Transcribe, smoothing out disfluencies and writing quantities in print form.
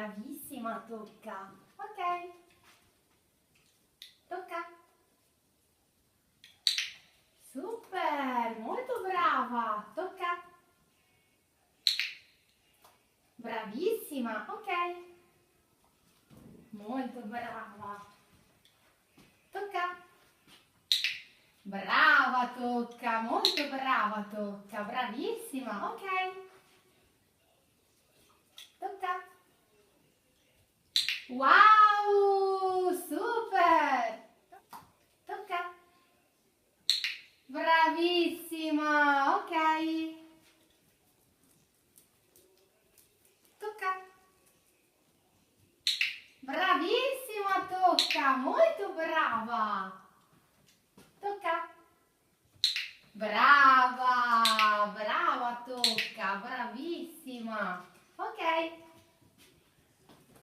Bravissima, tocca. Ok. Tocca. Super, molto brava. Tocca. Bravissima, ok. Molto brava. Tocca. Brava, tocca. Molto brava, tocca. Bravissima, ok. Tocca. Wow, super. Tocca. Bravissima, ok. Tocca. Bravissima, tocca. Molto brava. Tocca. Brava, brava, tocca. Bravissima. Ok.